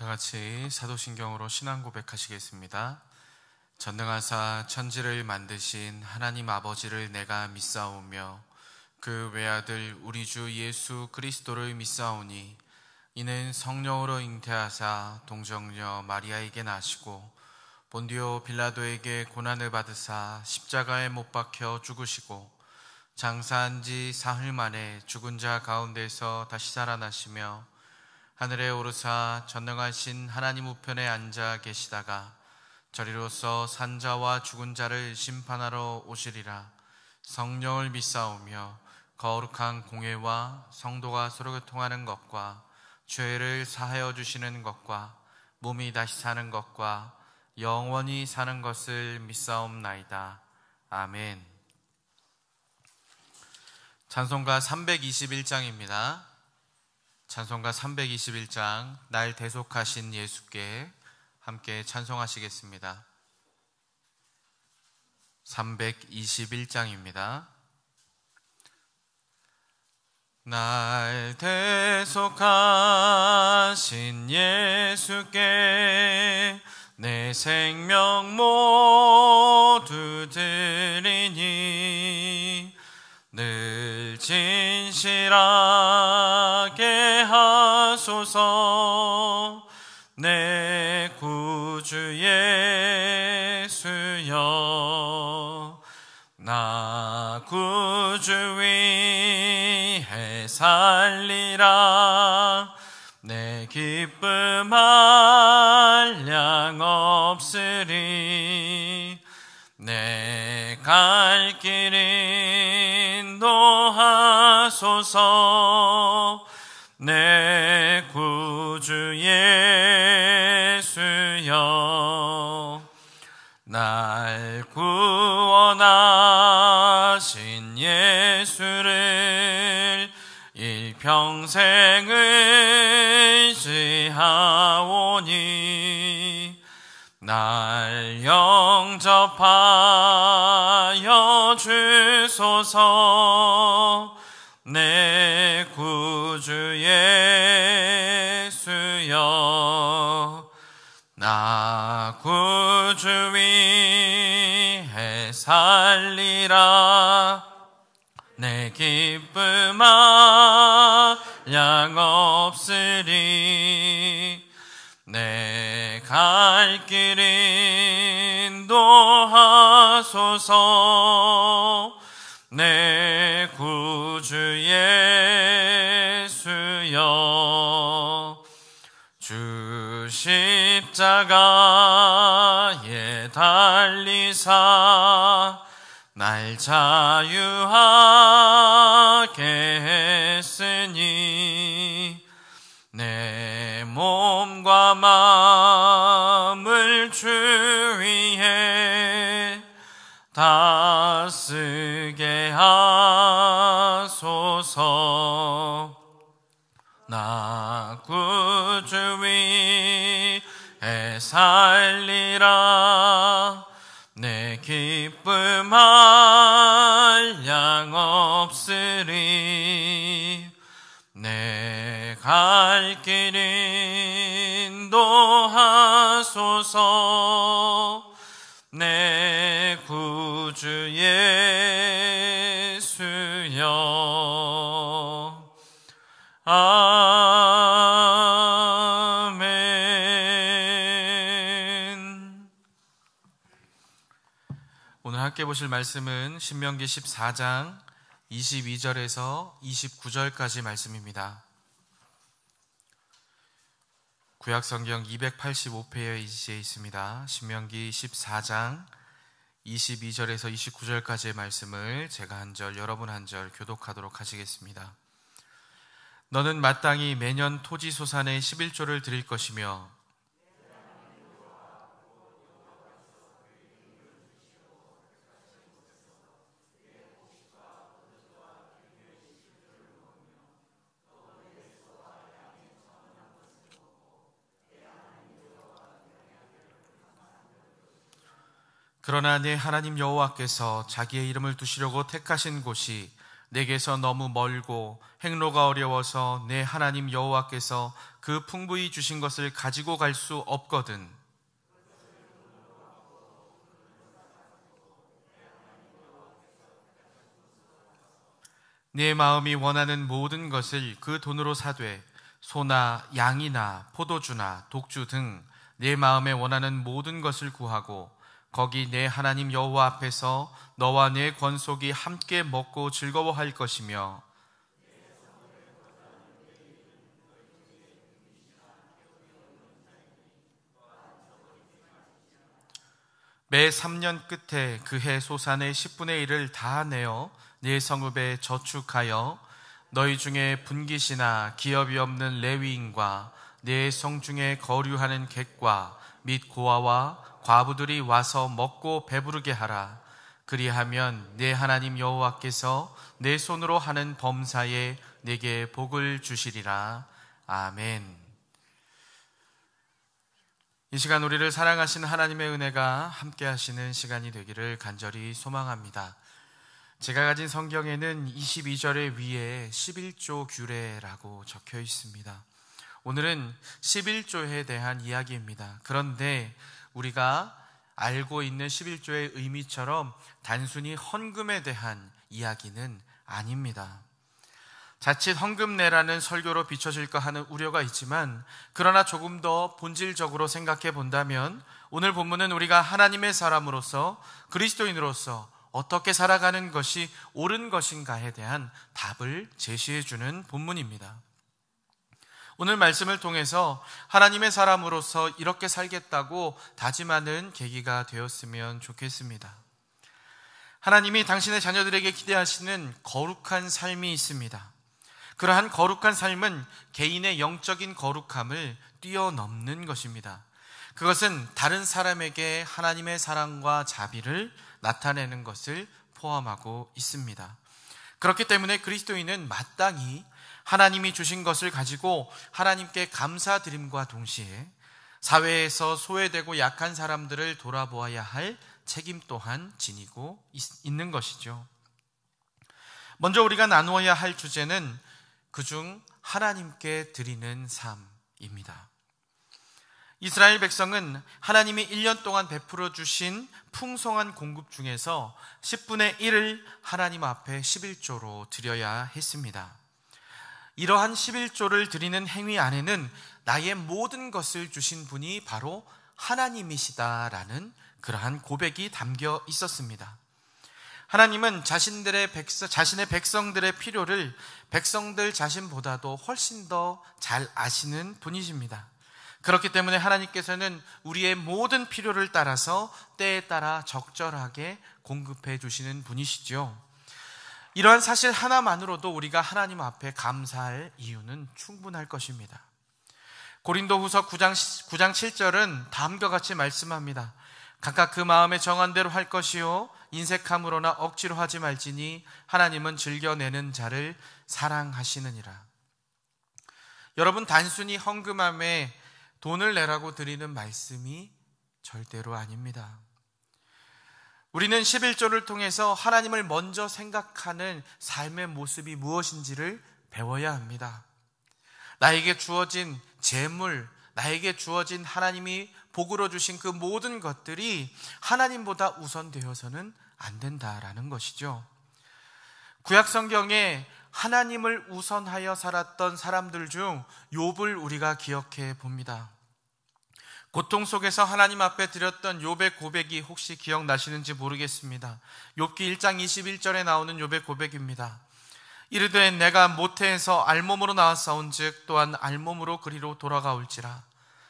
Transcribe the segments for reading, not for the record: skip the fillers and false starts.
다 같이 사도신경으로 신앙 고백하시겠습니다. 전능하사 천지를 만드신 하나님 아버지를 내가 믿사오며 그 외아들 우리 주 예수 그리스도를 믿사오니 이는 성령으로 잉태하사 동정녀 마리아에게 나시고 본디오 빌라도에게 고난을 받으사 십자가에 못 박혀 죽으시고 장사한 지 사흘 만에 죽은 자 가운데서 다시 살아나시며 하늘에 오르사 전능하신 하나님 우편에 앉아 계시다가 저리로서 산자와 죽은 자를 심판하러 오시리라. 성령을 믿사오며 거룩한 공회와 성도가 서로 교통하는 것과 죄를 사하여 주시는 것과 몸이 다시 사는 것과 영원히 사는 것을 믿사옵나이다. 아멘. 찬송가 321장입니다. 찬송가 321장 날 대속하신 예수께 함께 찬송하시겠습니다. 321장입니다. 날 대속하신 예수께 내 생명 모두 드리니 늘 진실하게 하소서. 내 구주 예수여, 나 구주 위해 살리라. 내 기쁨 한량 없으리. 내 갈 길 인도하소서. 내 구주 예수여, 날 구원하신 예수를 일평생 의지하오니 날 영접하여 주소서. 내 구주 예수여, 나 구주 위해 살리라. 내 기쁨 한량 없으리. 내 갈 길 인도하소서. 내 구주 예수여, 주 십자가에 달리사 날 자유하게 했으니 내 몸과 마음을 주 위해 다 쓰게 하소서. 나 구주 위해 살리라. 내 기쁨 한량 없으리. 내 갈 길 인도하소서. 내 구주 예수여. 아멘. 오늘 함께 보실 말씀은 신명기 14장 22절에서 29절까지 말씀입니다. 구약성경 285페이지에 있습니다. 신명기 14장 22절에서 29절까지의 말씀을 제가 한 절, 여러분 한 절 교독하도록 하시겠습니다. 너는 마땅히 매년 토지 소산의 11조를 드릴 것이며 그러나 네 하나님 여호와께서 자기의 이름을 두시려고 택하신 곳이 내게서 너무 멀고 행로가 어려워서 내 하나님 여호와께서 그 풍부히 주신 것을 가지고 갈 수 없거든. 내 마음이 원하는 모든 것을 그 돈으로 사되 소나 양이나 포도주나 독주 등 내 마음에 원하는 모든 것을 구하고 거기 내 하나님 여호와 앞에서 너와 내 권속이 함께 먹고 즐거워할 것이며 매 3년 끝에 그 해 소산의 10분의 1을 다 내어 내 성읍에 저축하여 너희 중에 분깃이나 기업이 없는 레위인과 내 성중에 거류하는 객과 및 고아와 과부들이 와서 먹고 배부르게 하라. 그리하면 내 하나님 여호와께서 내 손으로 하는 범사에 내게 복을 주시리라. 아멘. 이 시간 우리를 사랑하시는 하나님의 은혜가 함께 하시는 시간이 되기를 간절히 소망합니다. 제가 가진 성경에는 22절의 위에 11조 규례라고 적혀 있습니다. 오늘은 11조에 대한 이야기입니다. 그런데 우리가 알고 있는 11조의 의미처럼 단순히 헌금에 대한 이야기는 아닙니다. 자칫 헌금내라는 설교로 비춰질까 하는 우려가 있지만, 그러나 조금 더 본질적으로 생각해 본다면 오늘 본문은 우리가 하나님의 사람으로서, 그리스도인으로서 어떻게 살아가는 것이 옳은 것인가에 대한 답을 제시해 주는 본문입니다. 오늘 말씀을 통해서 하나님의 사람으로서 이렇게 살겠다고 다짐하는 계기가 되었으면 좋겠습니다. 하나님이 당신의 자녀들에게 기대하시는 거룩한 삶이 있습니다. 그러한 거룩한 삶은 개인의 영적인 거룩함을 뛰어넘는 것입니다. 그것은 다른 사람에게 하나님의 사랑과 자비를 나타내는 것을 포함하고 있습니다. 그렇기 때문에 그리스도인은 마땅히 하나님이 주신 것을 가지고 하나님께 감사드림과 동시에 사회에서 소외되고 약한 사람들을 돌아보아야 할 책임 또한 지니고 있는 것이죠. 먼저 우리가 나누어야 할 주제는 그중 하나님께 드리는 삶입니다. 이스라엘 백성은 하나님이 1년 동안 베풀어 주신 풍성한 공급 중에서 10분의 1을 하나님 앞에 11조로 드려야 했습니다. 이러한 11조를 드리는 행위 안에는 나의 모든 것을 주신 분이 바로 하나님이시다라는 그러한 고백이 담겨 있었습니다. 하나님은 자신의 백성들의 필요를 백성들 자신보다도 훨씬 더 잘 아시는 분이십니다. 그렇기 때문에 하나님께서는 우리의 모든 필요를 따라서 때에 따라 적절하게 공급해 주시는 분이시죠. 이러한 사실 하나만으로도 우리가 하나님 앞에 감사할 이유는 충분할 것입니다. 고린도후서 9장 7절은 다음과 같이 말씀합니다. 각각 그 마음에 정한 대로 할 것이요 인색함으로나 억지로 하지 말지니 하나님은 즐겨내는 자를 사랑하시느니라. 여러분, 단순히 헌금함에 돈을 내라고 드리는 말씀이 절대로 아닙니다. 우리는 11조를 통해서 하나님을 먼저 생각하는 삶의 모습이 무엇인지를 배워야 합니다. 나에게 주어진 재물, 나에게 주어진 하나님이 복으로 주신 그 모든 것들이 하나님보다 우선되어서는 안 된다라는 것이죠. 구약 성경에 하나님을 우선하여 살았던 사람들 중 욥을 우리가 기억해 봅니다. 고통 속에서 하나님 앞에 드렸던 욥의 고백이 혹시 기억나시는지 모르겠습니다. 욥기 1장 21절에 나오는 욥의 고백입니다. 이르되 내가 모태에서 알몸으로 나왔사온즉 또한 알몸으로 그리로 돌아가올지라.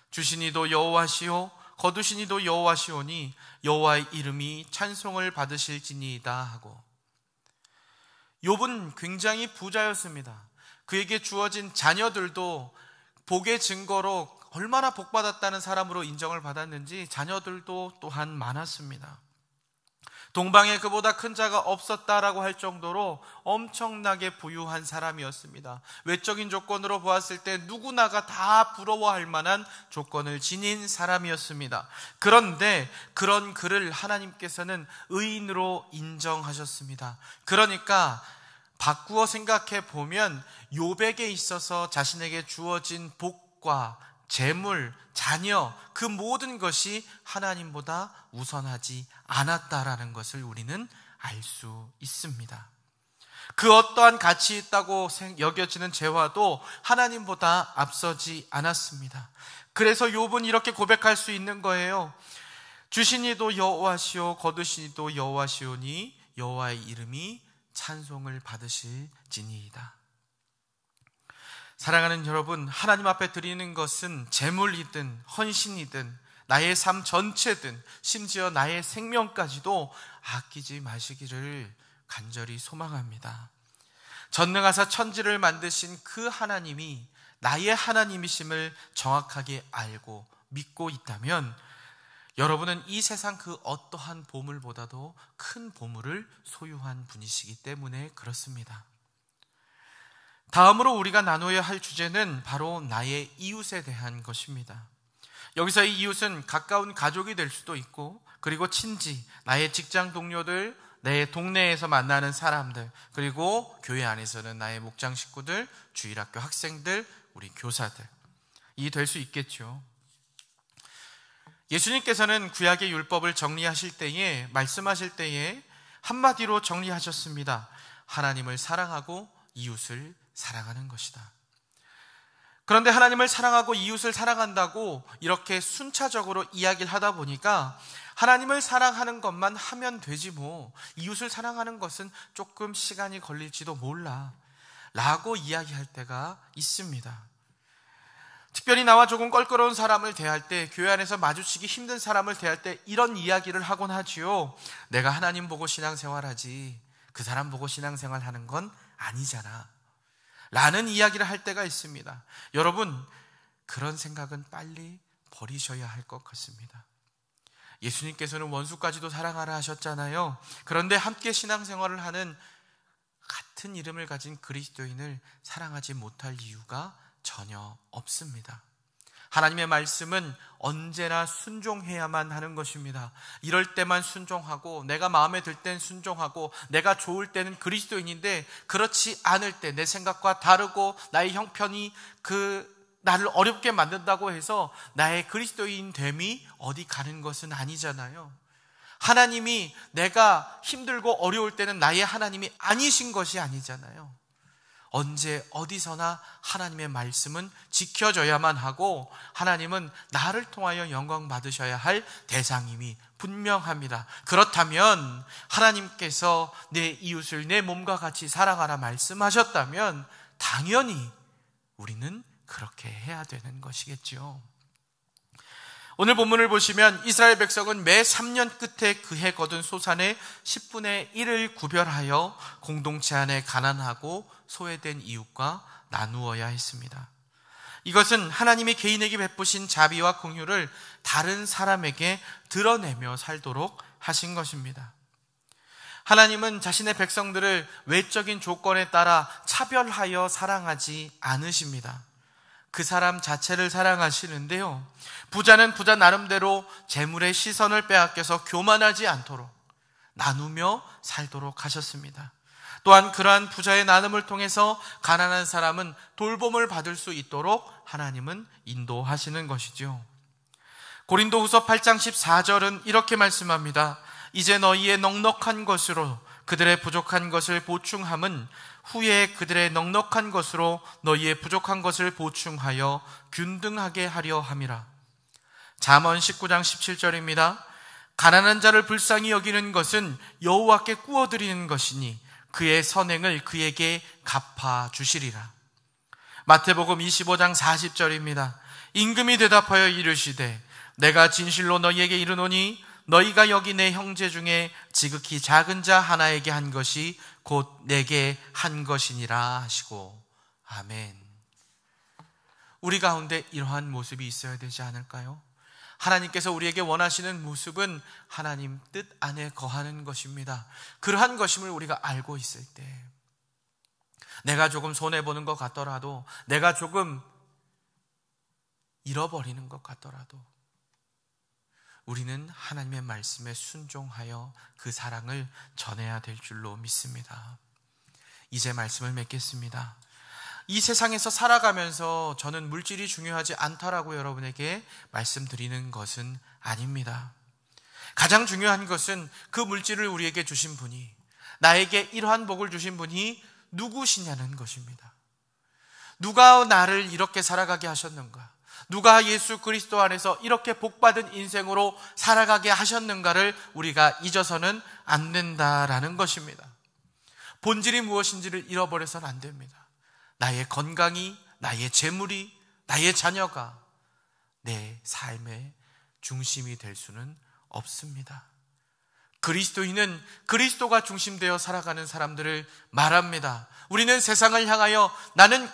주신 이도 여호와시오 거두신 이도 여호와시오니 여호와의 이름이 찬송을 받으실지니이다 하고, 욥은 굉장히 부자였습니다. 그에게 주어진 자녀들도 복의 증거로 얼마나 복받았다는 사람으로 인정을 받았는지 자녀들도 또한 많았습니다. 동방에 그보다 큰 자가 없었다라고 할 정도로 엄청나게 부유한 사람이었습니다. 외적인 조건으로 보았을 때 누구나가 다 부러워할 만한 조건을 지닌 사람이었습니다. 그런데 그런 그를 하나님께서는 의인으로 인정하셨습니다. 그러니까 바꾸어 생각해 보면 욥에게 있어서 자신에게 주어진 복과 재물, 자녀, 그 모든 것이 하나님보다 우선하지 않았다라는 것을 우리는 알 수 있습니다. 그 어떠한 가치 있다고 여겨지는 재화도 하나님보다 앞서지 않았습니다. 그래서 욥은 이렇게 고백할 수 있는 거예요. 주신 이도 여호와시오 거두신 이도 여호와시오니 여호와의 이름이 찬송을 받으실지니이다. 사랑하는 여러분, 하나님 앞에 드리는 것은 재물이든 헌신이든 나의 삶 전체든 심지어 나의 생명까지도 아끼지 마시기를 간절히 소망합니다. 전능하사 천지를 만드신 그 하나님이 나의 하나님이심을 정확하게 알고 믿고 있다면 여러분은 이 세상 그 어떠한 보물보다도 큰 보물을 소유한 분이시기 때문에 그렇습니다. 다음으로 우리가 나눠야 할 주제는 바로 나의 이웃에 대한 것입니다. 여기서 이 이웃은 가까운 가족이 될 수도 있고, 그리고 친지, 나의 직장 동료들, 내 동네에서 만나는 사람들, 그리고 교회 안에서는 나의 목장 식구들, 주일학교 학생들, 우리 교사들, 이 될 수 있겠죠. 예수님께서는 구약의 율법을 정리하실 때에, 말씀하실 때에 한마디로 정리하셨습니다. 하나님을 사랑하고 이웃을 사랑하는 것이다. 그런데 하나님을 사랑하고 이웃을 사랑한다고 이렇게 순차적으로 이야기를 하다 보니까 하나님을 사랑하는 것만 하면 되지 뭐, 이웃을 사랑하는 것은 조금 시간이 걸릴지도 몰라 라고 이야기할 때가 있습니다. 특별히 나와 조금 껄끄러운 사람을 대할 때, 교회 안에서 마주치기 힘든 사람을 대할 때 이런 이야기를 하곤 하지요. 내가 하나님 보고 신앙생활하지 그 사람 보고 신앙생활하는 건 아니잖아 라는 이야기를 할 때가 있습니다. 여러분, 그런 생각은 빨리 버리셔야 할 것 같습니다. 예수님께서는 원수까지도 사랑하라 하셨잖아요. 그런데 함께 신앙생활을 하는 같은 이름을 가진 그리스도인을 사랑하지 못할 이유가 전혀 없습니다. 하나님의 말씀은 언제나 순종해야만 하는 것입니다. 이럴 때만 순종하고, 내가 마음에 들 땐 순종하고, 내가 좋을 때는 그리스도인인데 그렇지 않을 때, 내 생각과 다르고 나의 형편이 나를 어렵게 만든다고 해서 나의 그리스도인 됨이 어디 가는 것은 아니잖아요. 하나님이 내가 힘들고 어려울 때는 나의 하나님이 아니신 것이 아니잖아요. 언제 어디서나 하나님의 말씀은 지켜져야만 하고, 하나님은 나를 통하여 영광 받으셔야 할 대상임이 분명합니다. 그렇다면 하나님께서 내 이웃을 내 몸과 같이 사랑하라 말씀하셨다면 당연히 우리는 그렇게 해야 되는 것이겠죠. 오늘 본문을 보시면 이스라엘 백성은 매 3년 끝에 그해 거둔 소산의 10분의 1을 구별하여 공동체 안에 가난하고 소외된 이웃과 나누어야 했습니다. 이것은 하나님이 개인에게 베푸신 자비와 긍휼을 다른 사람에게 드러내며 살도록 하신 것입니다. 하나님은 자신의 백성들을 외적인 조건에 따라 차별하여 사랑하지 않으십니다. 그 사람 자체를 사랑하시는데요, 부자는 부자 나름대로 재물의 시선을 빼앗겨서 교만하지 않도록 나누며 살도록 하셨습니다. 또한 그러한 부자의 나눔을 통해서 가난한 사람은 돌봄을 받을 수 있도록 하나님은 인도하시는 것이죠. 고린도후서 8장 14절은 이렇게 말씀합니다. 이제 너희의 넉넉한 것으로 그들의 부족한 것을 보충함은 후에 그들의 넉넉한 것으로 너희의 부족한 것을 보충하여 균등하게 하려 함이라. 잠언 19장 17절입니다. 가난한 자를 불쌍히 여기는 것은 여호와께 구워드리는 것이니 그의 선행을 그에게 갚아주시리라. 마태복음 25장 40절입니다. 임금이 대답하여 이르시되 내가 진실로 너희에게 이르노니 너희가 여기 내 형제 중에 지극히 작은 자 하나에게 한 것이 곧 내게 한 것이니라 하시고. 아멘. 우리 가운데 이러한 모습이 있어야 되지 않을까요? 하나님께서 우리에게 원하시는 모습은 하나님 뜻 안에 거하는 것입니다. 그러한 것임을 우리가 알고 있을 때, 내가 조금 손해보는 것 같더라도, 내가 조금 잃어버리는 것 같더라도 우리는 하나님의 말씀에 순종하여 그 사랑을 전해야 될 줄로 믿습니다. 이제 말씀을 맺겠습니다. 이 세상에서 살아가면서 저는 물질이 중요하지 않다라고 여러분에게 말씀드리는 것은 아닙니다. 가장 중요한 것은 그 물질을 우리에게 주신 분이, 나에게 이러한 복을 주신 분이 누구시냐는 것입니다. 누가 나를 이렇게 살아가게 하셨는가? 누가 예수 그리스도 안에서 이렇게 복받은 인생으로 살아가게 하셨는가를 우리가 잊어서는 안 된다라는 것입니다. 본질이 무엇인지를 잃어버려서는 안 됩니다. 나의 건강이, 나의 재물이, 나의 자녀가 내 삶의 중심이 될 수는 없습니다. 그리스도인은 그리스도가 중심되어 살아가는 사람들을 말합니다. 우리는 세상을 향하여 나는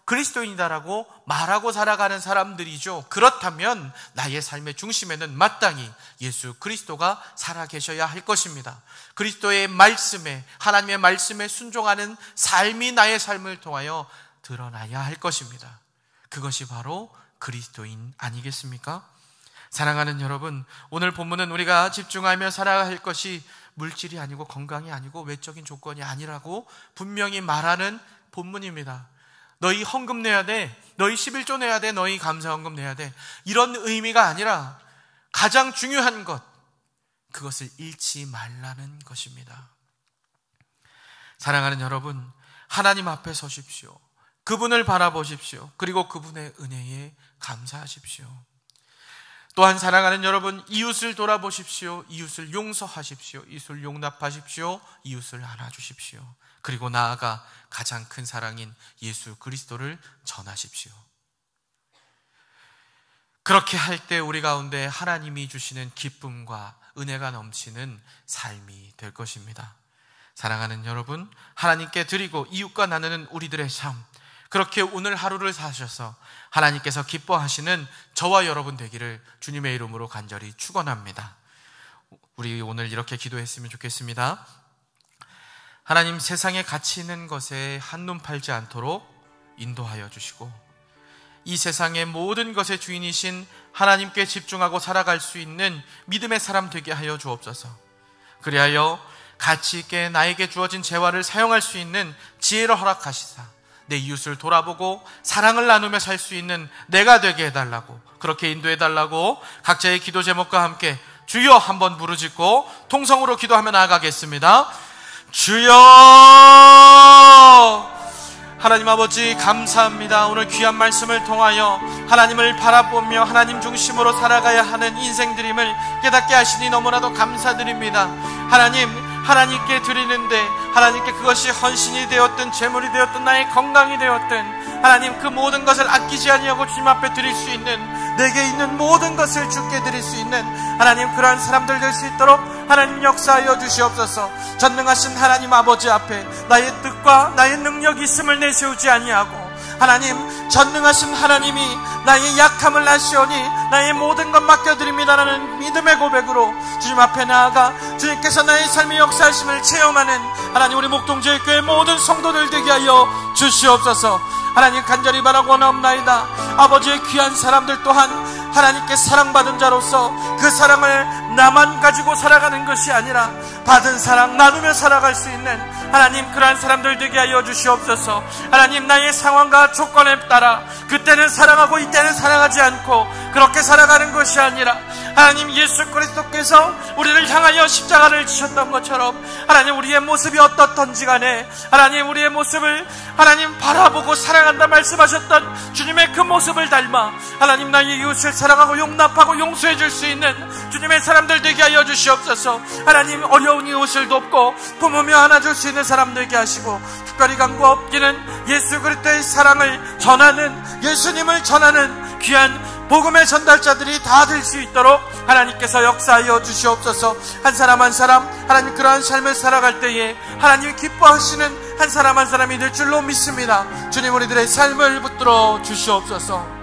그리스도인이다라고 말하고 살아가는 사람들이죠. 그렇다면 나의 삶의 중심에는 마땅히 예수 그리스도가 살아계셔야 할 것입니다. 그리스도의 말씀에, 하나님의 말씀에 순종하는 삶이 나의 삶을 통하여 드러나야 할 것입니다. 그것이 바로 그리스도인 아니겠습니까? 사랑하는 여러분, 오늘 본문은 우리가 집중하며 살아야 할 것이 물질이 아니고 건강이 아니고 외적인 조건이 아니라고 분명히 말하는 본문입니다. 너희 헌금 내야 돼, 너희 11조 내야 돼, 너희 감사헌금 내야 돼, 이런 의미가 아니라 가장 중요한 것, 그것을 잃지 말라는 것입니다. 사랑하는 여러분, 하나님 앞에 서십시오. 그분을 바라보십시오. 그리고 그분의 은혜에 감사하십시오. 또한 사랑하는 여러분, 이웃을 돌아보십시오. 이웃을 용서하십시오. 이웃을 용납하십시오. 이웃을 안아주십시오. 그리고 나아가 가장 큰 사랑인 예수 그리스도를 전하십시오. 그렇게 할 때 우리 가운데 하나님이 주시는 기쁨과 은혜가 넘치는 삶이 될 것입니다. 사랑하는 여러분, 하나님께 드리고 이웃과 나누는 우리들의 삶, 그렇게 오늘 하루를 사셔서 하나님께서 기뻐하시는 저와 여러분 되기를 주님의 이름으로 간절히 축원합니다. 우리 오늘 이렇게 기도했으면 좋겠습니다. 하나님, 세상에 가치 있는 것에 한눈 팔지 않도록 인도하여 주시고, 이 세상의 모든 것의 주인이신 하나님께 집중하고 살아갈 수 있는 믿음의 사람 되게 하여 주옵소서. 그리하여 가치 있게 나에게 주어진 재화를 사용할 수 있는 지혜를 허락하시사 내 이웃을 돌아보고 사랑을 나누며 살 수 있는 내가 되게 해달라고, 그렇게 인도해달라고 각자의 기도 제목과 함께 주여 한번 부르짖고 통성으로 기도하며 나아가겠습니다. 주여! 하나님 아버지 감사합니다. 오늘 귀한 말씀을 통하여 하나님을 바라보며 하나님 중심으로 살아가야 하는 인생들임을 깨닫게 하시니 너무나도 감사드립니다. 하나님께 드리는데 하나님께 그것이 헌신이 되었든 재물이 되었든 나의 건강이 되었든 하나님 그 모든 것을 아끼지 아니하고 주님 앞에 드릴 수 있는, 내게 있는 모든 것을 주께 드릴 수 있는 하나님, 그러한 사람들 될 수 있도록 하나님 역사하여 주시옵소서. 전능하신 하나님 아버지 앞에 나의 뜻과 나의 능력이 있음을 내세우지 아니하고, 하나님 전능하신 하나님이 나의 약함을 아시오니 나의 모든 것 맡겨드립니다라는 믿음의 고백으로 주님 앞에 나아가 주님께서 나의 삶의 역사하심을 체험하는 하나님, 우리 목동제일교회 모든 성도들 되게 하여 주시옵소서. 하나님 간절히 바라고 원하옵나이다. 아버지의 귀한 사람들 또한 하나님께 사랑받은 자로서 그 사랑을 나만 가지고 살아가는 것이 아니라 받은 사랑 나누며 살아갈 수 있는 하나님, 그러한 사람들 되게 하여 주시옵소서. 하나님, 나의 상황과 조건에 따라 그때는 사랑하고 이때는 사랑하지 않고 그렇게 살아가는 것이 아니라 하나님, 예수 그리스도께서 우리를 향하여 십자가를 지셨던 것처럼 하나님, 우리의 모습이 어떻든지 간에 하나님, 우리의 모습을 하나님 바라보고 사랑한다 말씀하셨던 주님의 그 모습을 닮아 하나님, 나의 이웃을 사랑하고 용납하고 용서해 줄 수 있는 주님의 사람들 되게 하여 주시옵소서. 하나님, 어려운 이웃을 돕고 품으며 안아줄 수 있는 사람 되게 하시고, 특별히 간과 없기는 예수 그리스도의 사랑을 전하는, 예수님을 전하는 귀한 복음의 전달자들이 다 될 수 있도록 하나님께서 역사하여 주시옵소서. 한 사람 한 사람 하나님, 그러한 삶을 살아갈 때에 하나님 기뻐하시는 한 사람 한 사람이 될 줄로 믿습니다. 주님, 우리들의 삶을 붙들어 주시옵소서.